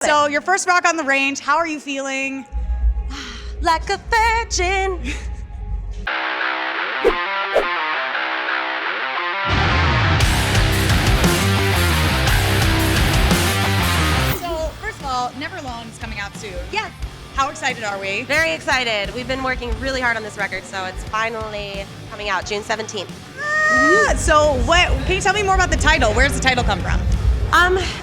So your first rock on the range, how are you feeling? Like a virgin. So first of all, Never Alone is coming out soon. Yes. How excited are we? Very excited. We've been working really hard on this record, so it's finally coming out June 17th. So what? Can you tell me more about the title? Where's the title come from?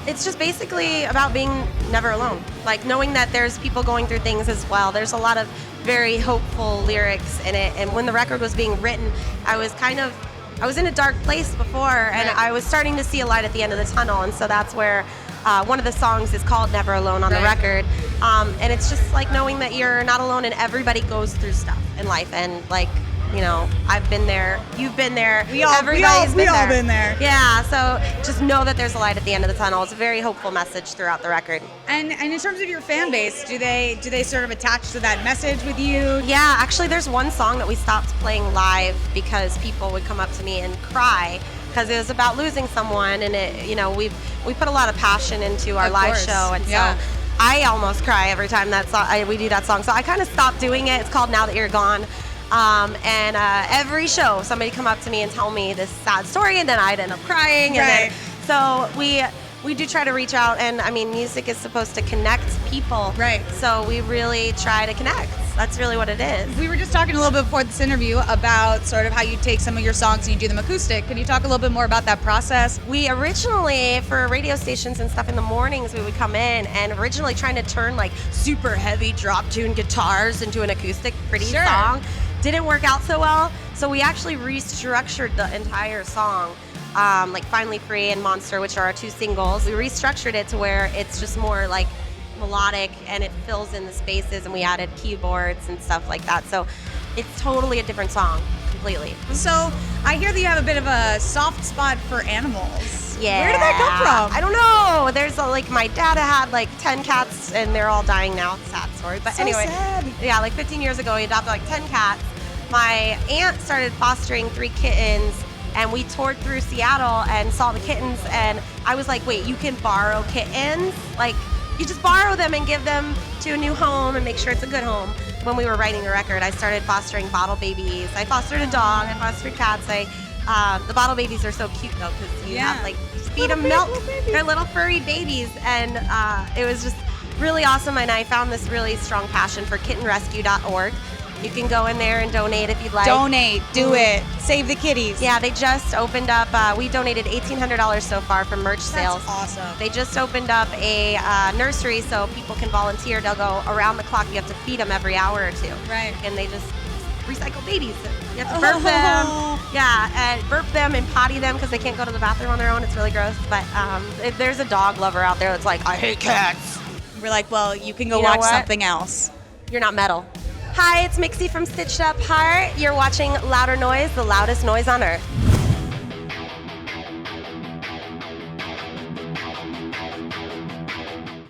It's just basically about being never alone. Like knowing that there's people going through things as well. There's a lot of very hopeful lyrics in it. And when the record was being written, I was in a dark place before, and I was starting to see a light at the end of the tunnel. And so that's where one of the songs is called Never Alone on the record. And it's just like knowing that you're not alone and everybody goes through stuff in life. And like, you know, I've been there, you've been there, everybody's been there. all been there. Yeah, so just know that there's a light at the end of the tunnel. It's a very hopeful message throughout the record. And in terms of your fan base, do they sort of attach to that message with you? Yeah, actually there's one song that we stopped playing live because people would come up to me and cry because it was about losing someone, and it, you know, we put a lot of passion into our live show, and so I almost cry every time we do that song. So I kind of stopped doing it. It's called Now That You're Gone. And every show somebody come up to me and tell me this sad story, and then I'd end up crying. And then, so we do try to reach out, and I mean, music is supposed to connect people. Right. So we really try to connect. That's really what it is. We were just talking a little bit before this interview about sort of how you take some of your songs and you do them acoustic. Can you talk a little bit more about that process? We originally, for radio stations and stuff in the mornings, we would come in and originally trying to turn like super heavy drop tune guitars into an acoustic pretty song. Didn't work out so well, so we actually restructured the entire song, like Finally Free and Monster, which are our two singles. We restructured it to where it's just more like melodic and it fills in the spaces, and we added keyboards and stuff like that. So it's totally a different song, completely. So I hear that you have a bit of a soft spot for animals. Yeah. Where did that come from? I don't know. There's like my dad had like 10 cats and they're all dying now. Sad story. But so anyway, sad. Yeah, like 15 years ago, he adopted like 10 cats. My aunt started fostering 3 kittens, and we toured through Seattle and saw the kittens, and I was like, wait, you can borrow kittens? Like, you just borrow them and give them to a new home and make sure it's a good home. When we were writing the record, I started fostering bottle babies. I fostered a dog, I fostered cats. The bottle babies are so cute though, because you have like, you feed them milk. They're little furry babies, and it was just really awesome, and I found this really strong passion for kittenrescue.org. You can go in there and donate if you'd like. Donate, do it, save the kitties. Yeah, they just opened up, we donated $1,800 so far from merch sales. That's awesome. They just opened up a nursery so people can volunteer. They'll go around the clock. You have to feed them every hour or two. Right. And they just recycle babies. You have to burp them. Yeah, and burp them and potty them because they can't go to the bathroom on their own. It's really gross. But if there's a dog lover out there that's like, I hate cats. We're like, well, you can go watch something else. You're not metal. Hi, it's Mixi from Stitched Up Heart. You're watching Louder Noise, the loudest noise on earth.